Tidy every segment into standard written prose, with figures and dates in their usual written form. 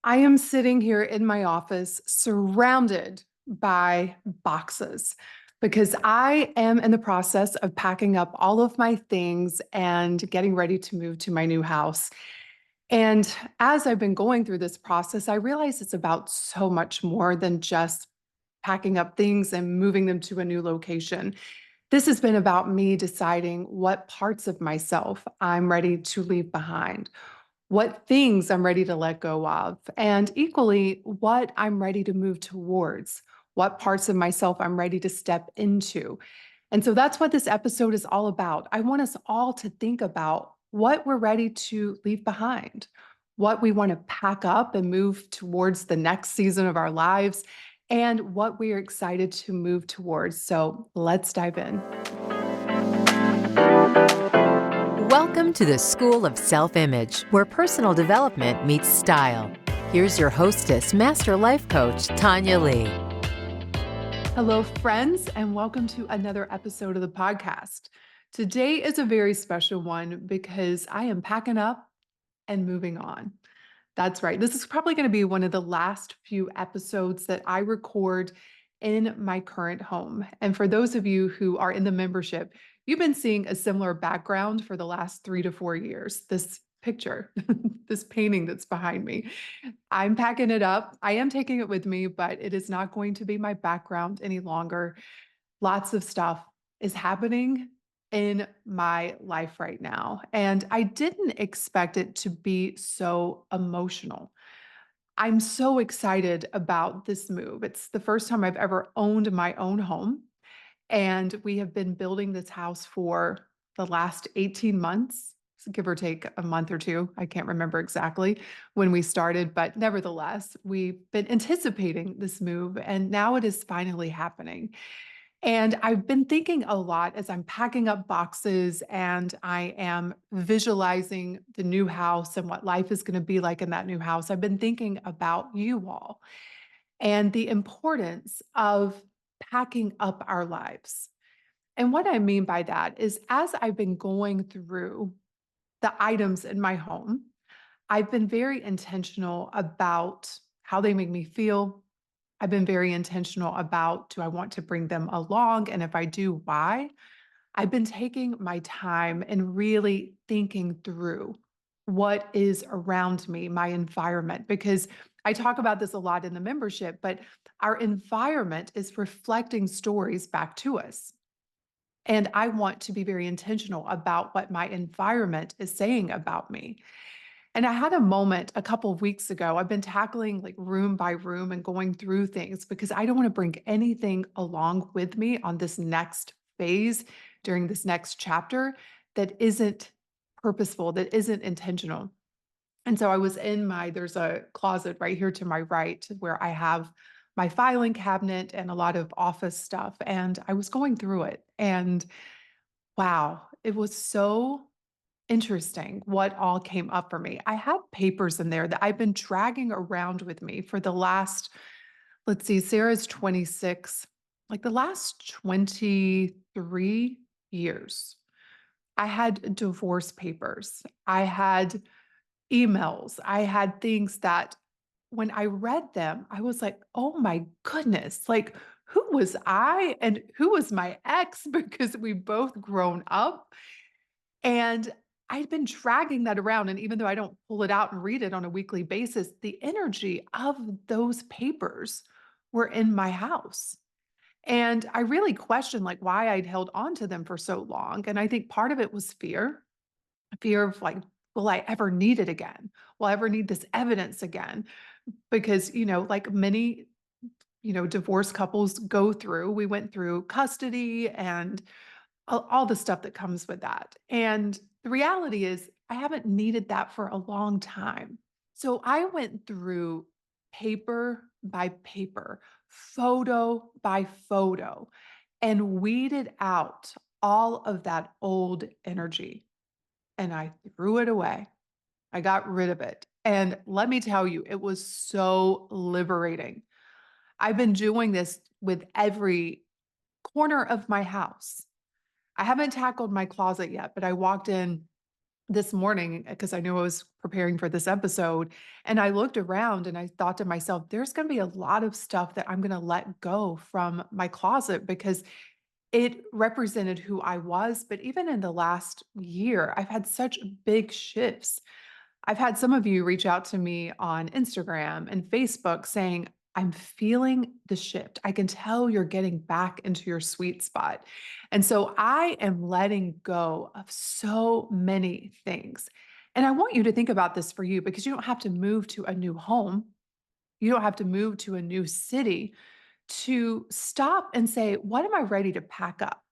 I am sitting here in my office surrounded by boxes because I am in the process of packing up all of my things and getting ready to move to my new house. And as I've been going through this process, I realize it's about so much more than just packing up things and moving them to a new location. This has been about me deciding what parts of myself I'm ready to leave behind, what things I'm ready to let go of, and equally, what I'm ready to move towards, what parts of myself I'm ready to step into. And so that's what this episode is all about. I want us all to think about what we're ready to leave behind, what we want to pack up and move towards the next season of our lives, and what we are excited to move towards. So let's dive in. Welcome to the School of Self-Image, where personal development meets style. Here's your hostess, Master Life Coach, Tonya Leigh. Hello, friends, and welcome to another episode of the podcast. Today is a very special one because I am packing up and moving on. That's right. This is probably going to be one of the last few episodes that I record in my current home. And for those of you who are in the membership, you've been seeing a similar background for the last 3 to 4 years. This picture, this painting that's behind me. I'm packing it up. I am taking it with me, but it is not going to be my background any longer. Lots of stuff is happening in my life right now. And I didn't expect it to be so emotional. I'm so excited about this move. It's the first time I've ever owned my own home. And we have been building this house for the last 18 months, so give or take a month or two. I can't remember exactly when we started, but nevertheless, we've been anticipating this move and now it is finally happening. And I've been thinking a lot as I'm packing up boxes and I am visualizing the new house and what life is going to be like in that new house. I've been thinking about you all and the importance of packing up our lives. And what I mean by that is, as I've been going through the items in my home, I've been very intentional about how they make me feel. I've been very intentional about, do I want to bring them along? And if I do, why? I've been taking my time and really thinking through what is around me, my environment, because I talk about this a lot in the membership, but our environment is reflecting stories back to us. And I want to be very intentional about what my environment is saying about me. And I had a moment a couple of weeks ago. I've been tackling like room by room and going through things because I don't want to bring anything along with me on this next phase during this next chapter that isn't purposeful, that isn't intentional. And so I was in there's a closet right here to my right where I have my filing cabinet and a lot of office stuff. And I was going through it. And wow, it was so interesting what all came up for me. I had papers in there that I've been dragging around with me for the last, let's see, Sarah's 26, like the last 23 years. I had divorce papers. I had emails. I had things that when I read them, I was like, oh my goodness, like who was I and who was my ex? Because we both grown up. And I'd been dragging that around. And even though I don't pull it out and read it on a weekly basis, the energy of those papers were in my house. And I really questioned like why I'd held on to them for so long. And I think part of it was fear of like, will I ever need it again? Will I ever need this evidence again? Because, like many, divorced couples go through, we went through custody and all the stuff that comes with that. And the reality is, I haven't needed that for a long time. So I went through paper by paper, photo by photo, and weeded out all of that old energy. And I threw it away. I got rid of it. And let me tell you, it was so liberating. I've been doing this with every corner of my house. I haven't tackled my closet yet, but I walked in this morning because I knew I was preparing for this episode. And I looked around and I thought to myself, there's going to be a lot of stuff that I'm going to let go from my closet because it represented who I was. But even in the last year, I've had such big shifts. I've had some of you reach out to me on Instagram and Facebook saying, I'm feeling the shift. I can tell you're getting back into your sweet spot. And so I am letting go of so many things. And I want you to think about this for you because you don't have to move to a new home. You don't have to move to a new city to stop and say, what am I ready to pack up?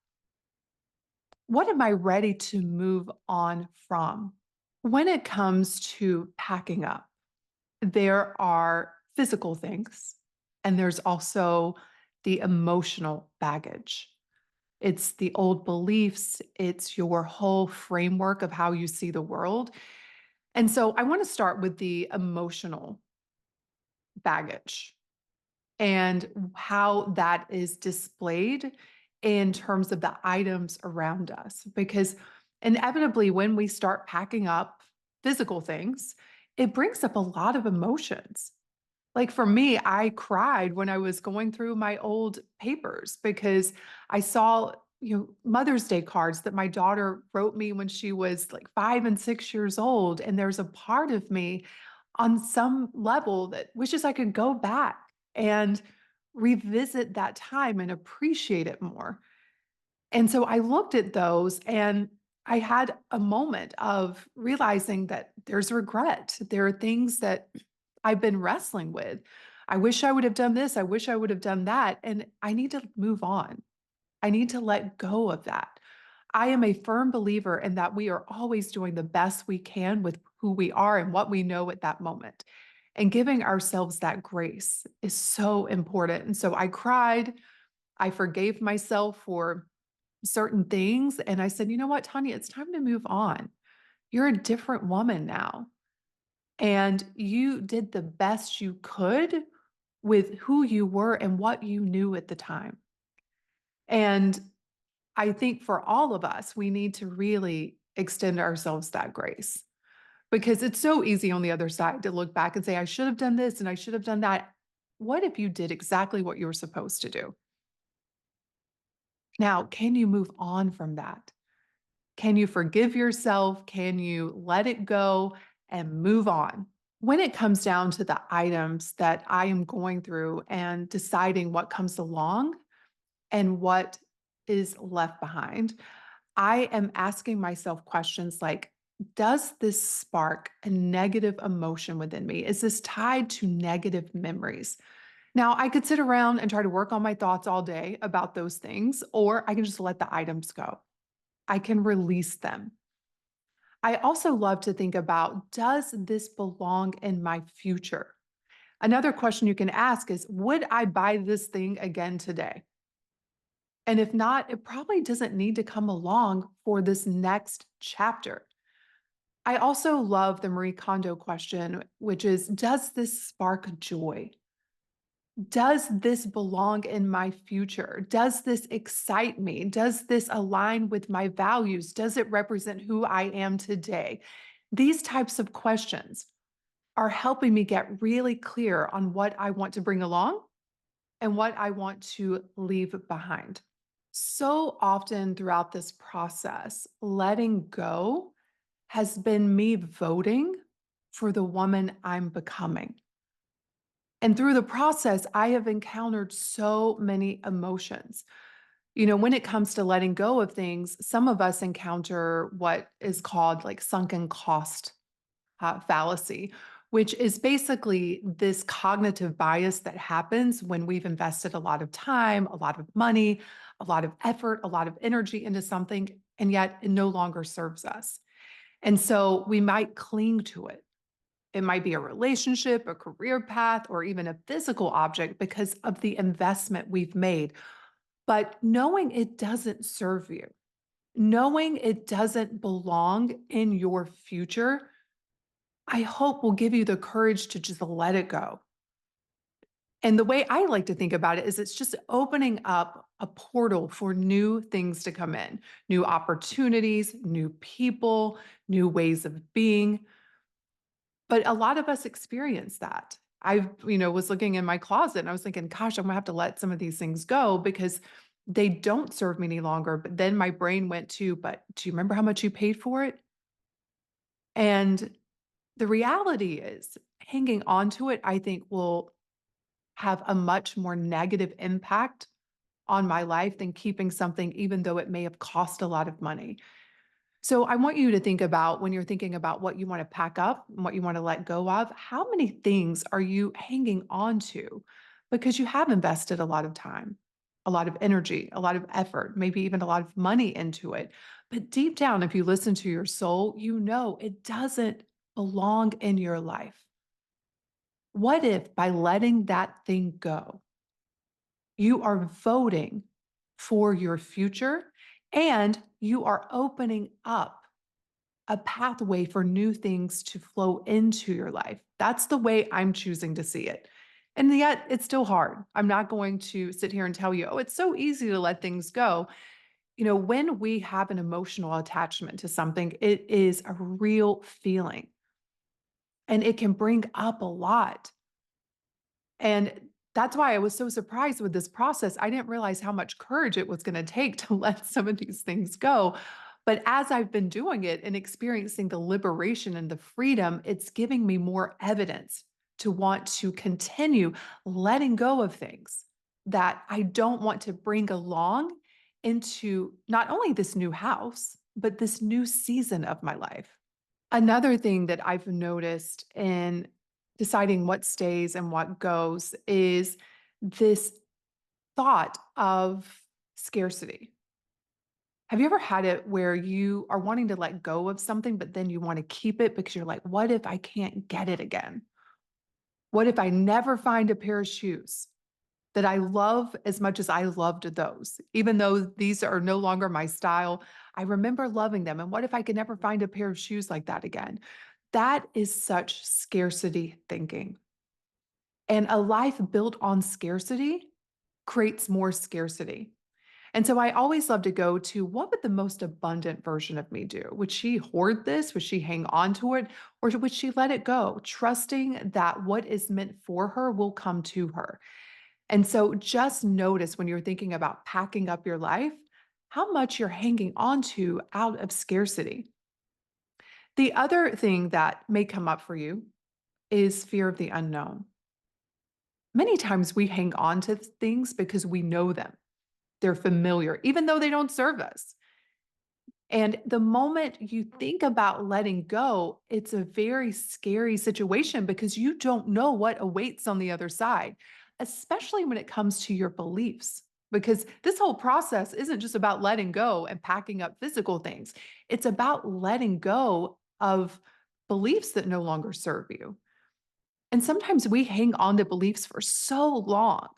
What am I ready to move on from? When it comes to packing up, there are physical things, and there's also the emotional baggage. It's the old beliefs, it's your whole framework of how you see the world. And so I want to start with the emotional baggage and how that is displayed in terms of the items around us. Because inevitably, when we start packing up physical things, it brings up a lot of emotions. Like for me, I cried when I was going through my old papers because I saw, Mother's Day cards that my daughter wrote me when she was like 5 and 6 years old. And there's a part of me on some level that wishes I could go back and revisit that time and appreciate it more. And so I looked at those and I had a moment of realizing that there's regret. There are things that I've been wrestling with. I wish I would have done this. I wish I would have done that. And I need to move on. I need to let go of that. I am a firm believer in that we are always doing the best we can with who we are and what we know at that moment. And giving ourselves that grace is so important. And so I cried. I forgave myself for certain things. And I said, you know what, Tanya, it's time to move on. You're a different woman now. And you did the best you could with who you were and what you knew at the time. And I think for all of us, we need to really extend ourselves that grace because it's so easy on the other side to look back and say, I should have done this and I should have done that. What if you did exactly what you were supposed to do? Now, can you move on from that? Can you forgive yourself? Can you let it go and move on? When it comes down to the items that I am going through and deciding what comes along and what is left behind, I am asking myself questions like, does this spark a negative emotion within me? Is this tied to negative memories? Now, I could sit around and try to work on my thoughts all day about those things, or I can just let the items go. I can release them. I also love to think about, does this belong in my future? Another question you can ask is, would I buy this thing again today? And if not, it probably doesn't need to come along for this next chapter. I also love the Marie Kondo question, which is, does this spark joy? Does this belong in my future? Does this excite me? Does this align with my values? Does it represent who I am today? These types of questions are helping me get really clear on what I want to bring along and what I want to leave behind. So often throughout this process, letting go has been me voting for the woman I'm becoming. And through the process, I have encountered so many emotions. When it comes to letting go of things, some of us encounter what is called like sunken cost fallacy, which is basically this cognitive bias that happens when we've invested a lot of time, a lot of money, a lot of effort, a lot of energy into something, and yet it no longer serves us. And so we might cling to it. It might be a relationship, a career path, or even a physical object because of the investment we've made. But knowing it doesn't serve you, knowing it doesn't belong in your future, I hope will give you the courage to just let it go And the way I like to think about it is it's just opening up a portal for new things to come in, new opportunities, new people, new ways of being. But a lot of us experience that. Was looking in my closet and I was thinking, gosh, I'm gonna have to let some of these things go because they don't serve me any longer. But then my brain went to, but do you remember how much you paid for it? And the reality is hanging on to it, I think will have a much more negative impact on my life than keeping something, even though it may have cost a lot of money. So I want you to think about when you're thinking about what you want to pack up and what you want to let go of, how many things are you hanging on to because you have invested a lot of time, a lot of energy, a lot of effort, maybe even a lot of money into it. But deep down, if you listen to your soul, you know it doesn't belong in your life. What if by letting that thing go, you are voting for your future and you are opening up a pathway for new things to flow into your life? That's the way I'm choosing to see it. And yet it's still hard. I'm not going to sit here and tell you, oh, it's so easy to let things go. When we have an emotional attachment to something, it is a real feeling and it can bring up a lot. And that's why I was so surprised with this process. I didn't realize how much courage it was going to take to let some of these things go. But as I've been doing it and experiencing the liberation and the freedom, it's giving me more evidence to want to continue letting go of things that I don't want to bring along into not only this new house, but this new season of my life. Another thing that I've noticed in deciding what stays and what goes is this thought of scarcity. Have you ever had it where you are wanting to let go of something, but then you want to keep it because you're like, what if I can't get it again? What if I never find a pair of shoes that I love as much as I loved those? Even though these are no longer my style, I remember loving them. And what if I could never find a pair of shoes like that again? That is such scarcity thinking. And a life built on scarcity creates more scarcity. And so I always love to go to what would the most abundant version of me do? Would she hoard this? Would she hang on to it? Or would she let it go, trusting that what is meant for her will come to her? And so just notice when you're thinking about packing up your life, how much you're hanging on to out of scarcity. The other thing that may come up for you is fear of the unknown. Many times we hang on to things because we know them. They're familiar, even though they don't serve us. And the moment you think about letting go, it's a very scary situation because you don't know what awaits on the other side, especially when it comes to your beliefs. Because this whole process isn't just about letting go and packing up physical things, it's about letting go of beliefs that no longer serve you. And sometimes we hang on to beliefs for so long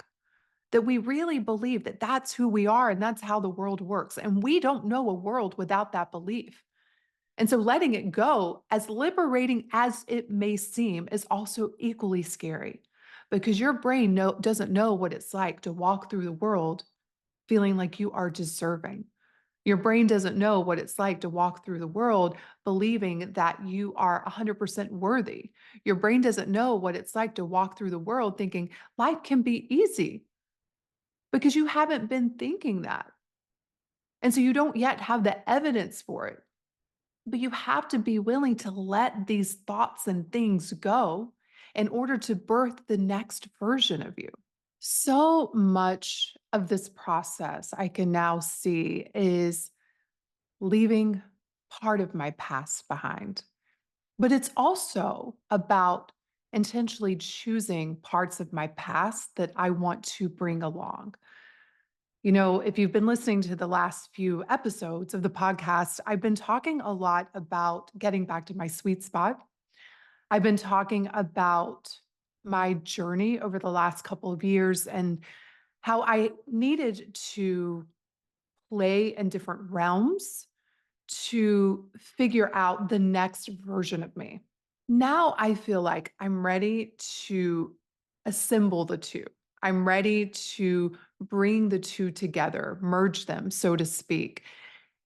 that we really believe that that's who we are and that's how the world works. And we don't know a world without that belief. And so letting it go, as liberating as it may seem, is also equally scary because your brain doesn't know what it's like to walk through the world feeling like you are deserving. Your brain doesn't know what it's like to walk through the world believing that you are 100% worthy. Your brain doesn't know what it's like to walk through the world thinking life can be easy because you haven't been thinking that. And so you don't yet have the evidence for it. But you have to be willing to let these thoughts and things go in order to birth the next version of you. So much of this process I can now see is leaving part of my past behind. But it's also about intentionally choosing parts of my past that I want to bring along. If you've been listening to the last few episodes of the podcast, I've been talking a lot about getting back to my sweet spot. I've been talking about my journey over the last couple of years and how I needed to play in different realms to figure out the next version of me. Now I feel like I'm ready to assemble the two. I'm ready to bring the two together, merge them, so to speak.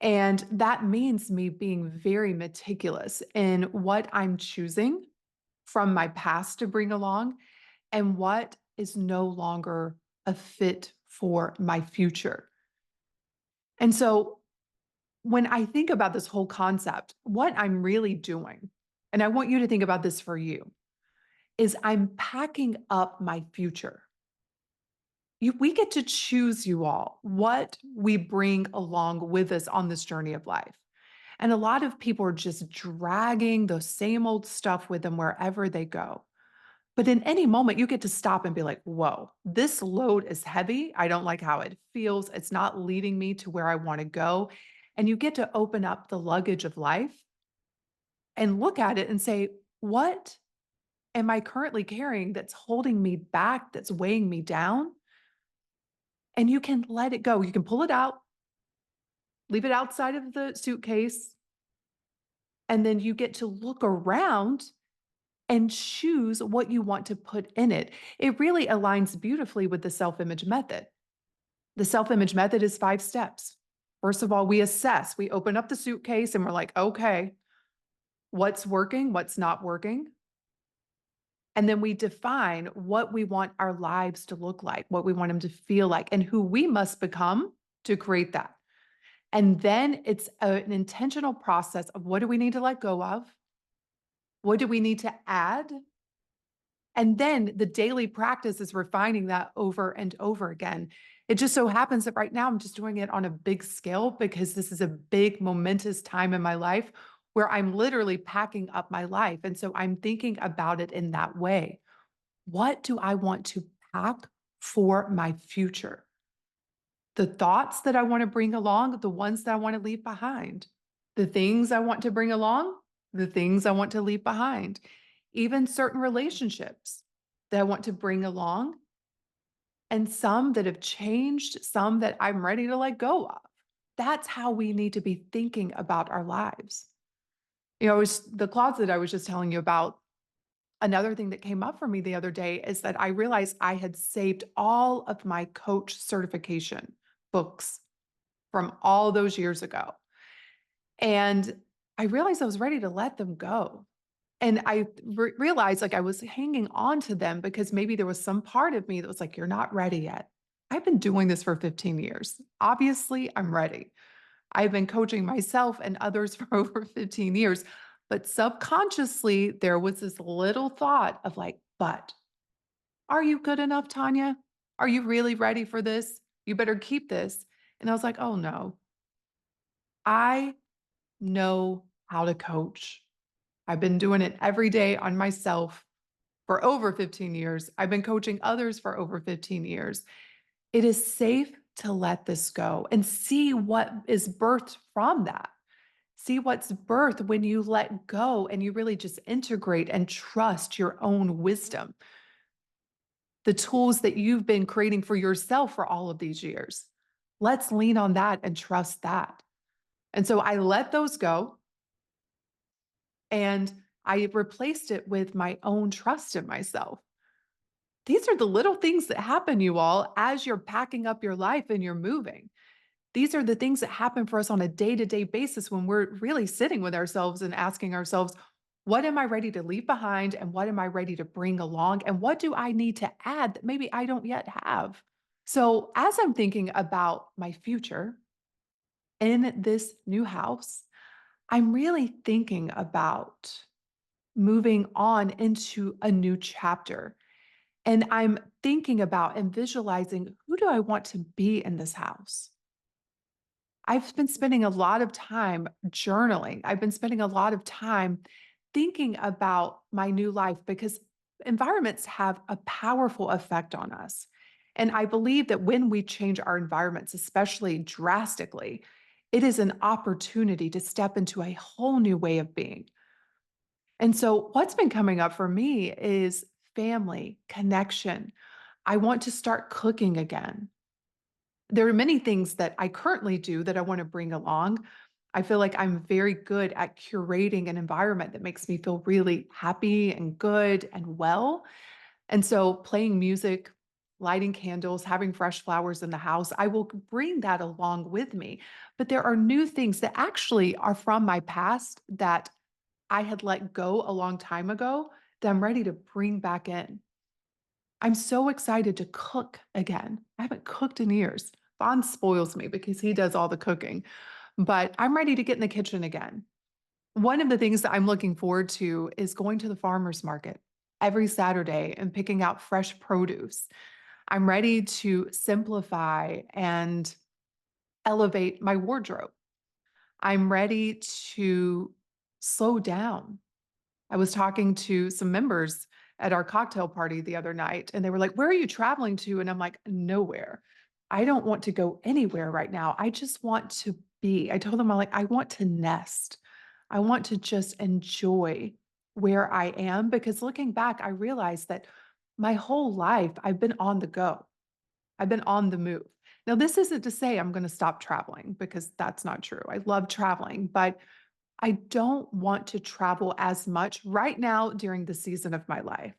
And that means me being very meticulous in what I'm choosing from my past to bring along and what is no longer a fit for my future. And so when I think about this whole concept, what I'm really doing, and I want you to think about this for you, is I'm packing up my future. We get to choose, you all, what we bring along with us on this journey of life. And a lot of people are just dragging the same old stuff with them wherever they go. But in any moment, you get to stop and be like, whoa, this load is heavy. I don't like how it feels. It's not leading me to where I want to go. And you get to open up the luggage of life and look at it and say, what am I currently carrying that's holding me back, that's weighing me down? And you can let it go. You can pull it out, leave it outside of the suitcase, and then you get to look around and choose what you want to put in it. It really aligns beautifully with the self image method. The self image method is 5 steps. First of all, we assess, we open up the suitcase and we're like, okay, what's working, what's not working? And then we define what we want our lives to look like, what we want them to feel like, and who we must become to create that. And then it's an intentional process of what do we need to let go of? What do we need to add? And then the daily practice is refining that over and over again. It just so happens that right now I'm just doing it on a big scale because this is a big, momentous time in my life where I'm literally packing up my life. And so I'm thinking about it in that way. What do I want to pack for my future? The thoughts that I want to bring along, the ones that I want to leave behind, the things I want to bring along, the things I want to leave behind, even certain relationships that I want to bring along, and some that have changed, some that I'm ready to let go of. That's how we need to be thinking about our lives. It was the closet I was just telling you about. Another thing that came up for me the other day is that I realized I had saved all of my coach certification books from all those years ago. And I realized I was ready to let them go. And I realized like I was hanging on to them because maybe there was some part of me that was like, you're not ready yet. I've been doing this for 15 years. Obviously, I'm ready. I've been coaching myself and others for over 15 years. But subconsciously, there was this little thought of like, but are you good enough, Tonya? Are you really ready for this? You better keep this. And I was like, oh no, I know how to coach. I've been doing it every day on myself for over 15 years. I've been coaching others for over 15 years. It is safe to let this go and see what is birthed from that. See what's birthed when you let go and you really just integrate and trust your own wisdom, the tools that you've been creating for yourself for all of these years. Let's lean on that and trust that. And so I let those go and I replaced it with my own trust in myself. These are the little things that happen, you all, as you're packing up your life and you're moving. These are the things that happen for us on a day to day basis when we're really sitting with ourselves and asking ourselves, what am I ready to leave behind? And what am I ready to bring along? And what do I need to add that maybe I don't yet have? So, as I'm thinking about my future in this new house, I'm really thinking about moving on into a new chapter. And I'm thinking about and visualizing who do I want to be in this house? I've been spending a lot of time journaling. I've been spending a lot of time thinking about my new life because environments have a powerful effect on us. And I believe that when we change our environments, especially drastically, it is an opportunity to step into a whole new way of being. And so, what's been coming up for me is family, connection. I want to start cooking again. There are many things that I currently do that I want to bring along. I feel like I'm very good at curating an environment that makes me feel really happy and good and well. And so playing music, lighting candles, having fresh flowers in the house, I will bring that along with me. But there are new things that actually are from my past that I had let go a long time ago that I'm ready to bring back in. I'm so excited to cook again. I haven't cooked in years. Vaughn spoils me because he does all the cooking, but I'm ready to get in the kitchen again. One of the things that I'm looking forward to is going to the farmer's market every Saturday and picking out fresh produce. I'm ready to simplify and elevate my wardrobe. I'm ready to slow down. I was talking to some members at our cocktail party the other night, and they were like, "Where are you traveling to?" And I'm like, "Nowhere. I don't want to go anywhere right now. I just want to be." I told them, I want to nest. I want to just enjoy where I am because looking back, I realized that my whole life I've been on the go. I've been on the move. Now, this isn't to say I'm going to stop traveling because that's not true. I love traveling, but I don't want to travel as much right now during the season of my life.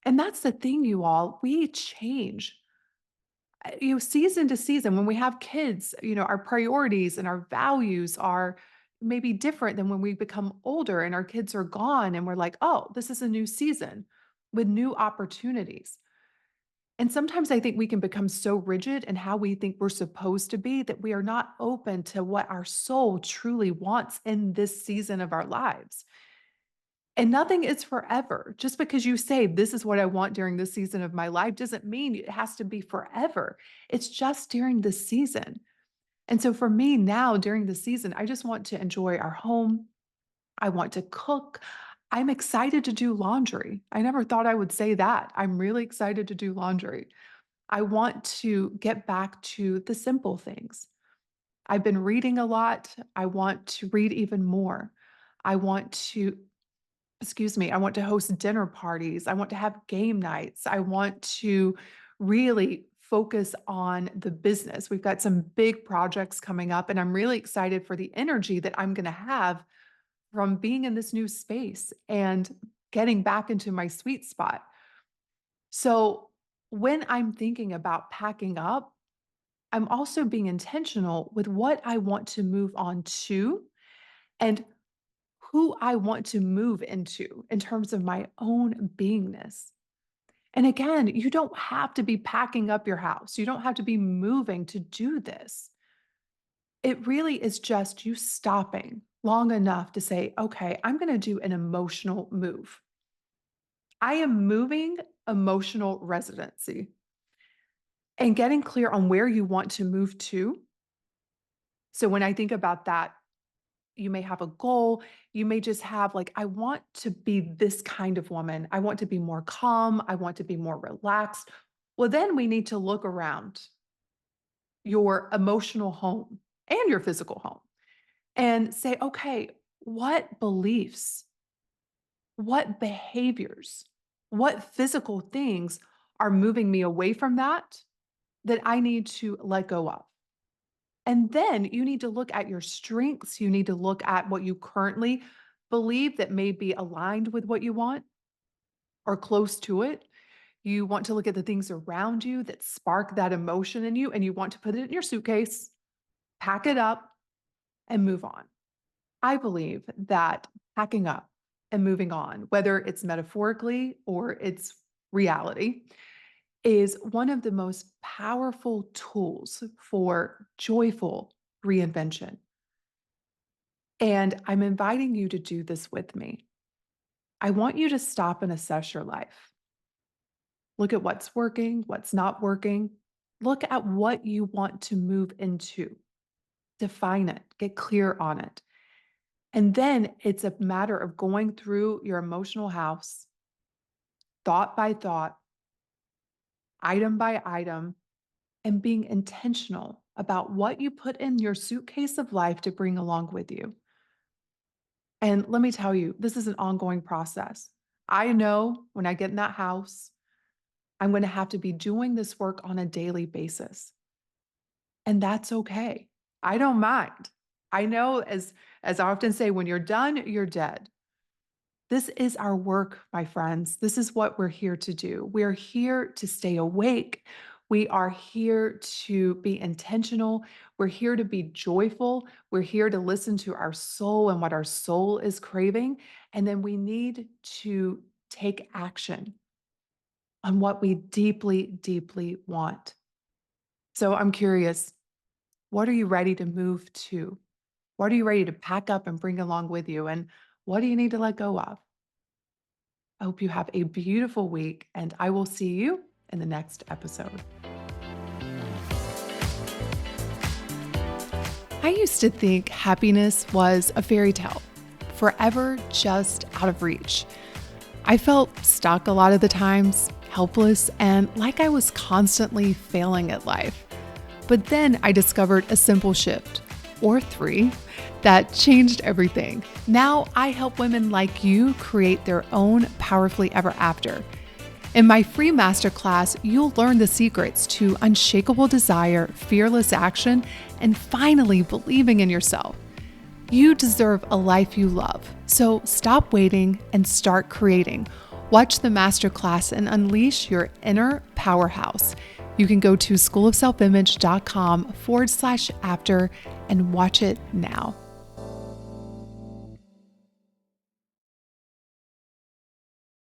And that's the thing, you all, we change. Season to season, when we have kids, our priorities and our values are maybe different than when we become older and our kids are gone and we're like, oh, this is a new season with new opportunities. And sometimes I think we can become so rigid in how we think we're supposed to be that we are not open to what our soul truly wants in this season of our lives. And nothing is forever. Just because you say, this is what I want during this season of my life, doesn't mean it has to be forever. It's just during this season. And so for me now, during the season, I just want to enjoy our home. I want to cook. I'm excited to do laundry. I never thought I would say that. I'm really excited to do laundry. I want to get back to the simple things. I've been reading a lot. I want to read even more. I want to, I want to host dinner parties. I want to have game nights. I want to really focus on the business. We've got some big projects coming up, and I'm really excited for the energy that I'm going to have from being in this new space and getting back into my sweet spot. So, when I'm thinking about packing up, I'm also being intentional with what I want to move on to and who I want to move into in terms of my own beingness. And again, you don't have to be packing up your house. You don't have to be moving to do this. It really is just you stopping long enough to say, okay, I'm going to do an emotional move. I am moving emotional residency and getting clear on where you want to move to. So when I think about that, you may have a goal. You may just have, like, I want to be this kind of woman. I want to be more calm. I want to be more relaxed. Well, then we need to look around your emotional home and your physical home and say, okay, what beliefs, what behaviors, what physical things are moving me away from that I need to let go of? And then you need to look at your strengths. You need to look at what you currently believe that may be aligned with what you want or close to it. You want to look at the things around you that spark that emotion in you, and you want to put it in your suitcase, pack it up, and move on. I believe that packing up and moving on, whether it's metaphorically or it's reality, is one of the most powerful tools for joyful reinvention. And I'm inviting you to do this with me. I want you to stop and assess your life. Look at what's working, what's not working. Look at what you want to move into. Define it, get clear on it. And then it's a matter of going through your emotional house, thought by thought, item by item, and being intentional about what you put in your suitcase of life to bring along with you. And let me tell you, this is an ongoing process. I know when I get in that house, I'm going to have to be doing this work on a daily basis. And that's okay. I don't mind. I know as I often say, when you're done, you're dead. This is our work, my friends. This is what we're here to do. We're here to stay awake. We are here to be intentional. We're here to be joyful. We're here to listen to our soul and what our soul is craving. And then we need to take action on what we deeply, deeply want. So I'm curious, what are you ready to move to? What are you ready to pack up and bring along with you? And what do you need to let go of? I hope you have a beautiful week, and I will see you in the next episode. I used to think happiness was a fairy tale, forever just out of reach. I felt stuck a lot of the times, helpless, and like I was constantly failing at life. But then I discovered a simple shift, or three, that changed everything. Now I help women like you create their own powerfully ever after. In my free masterclass, you'll learn the secrets to unshakable desire, fearless action, and finally believing in yourself. You deserve a life you love, so stop waiting and start creating. Watch the masterclass and unleash your inner powerhouse. You can go to schoolofselfimage.com/after and watch it now.